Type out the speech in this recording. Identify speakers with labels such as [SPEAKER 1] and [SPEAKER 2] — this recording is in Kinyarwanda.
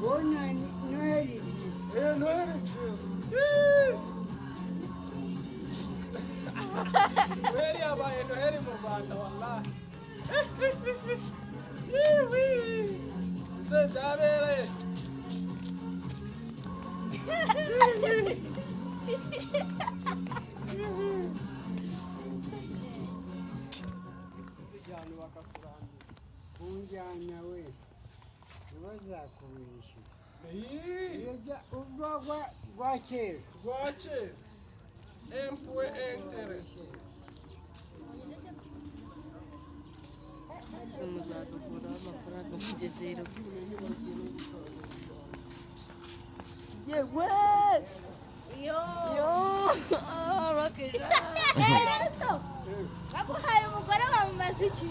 [SPEAKER 1] Bona Noheli.
[SPEAKER 2] Noheli nziza. Noheli yabaye Noheli mu Rwanda wallahi. Se byabereye.
[SPEAKER 1] Ijyana bakakurambira. Kunjyana we. Ntibazakubeshya. Urwagwa rwa kera.
[SPEAKER 2] Rwa kera. Empuwe entere.
[SPEAKER 3] muzadukura amafaranga mugezero yewe yo rakija
[SPEAKER 4] baguhaye umugore wamumaze iki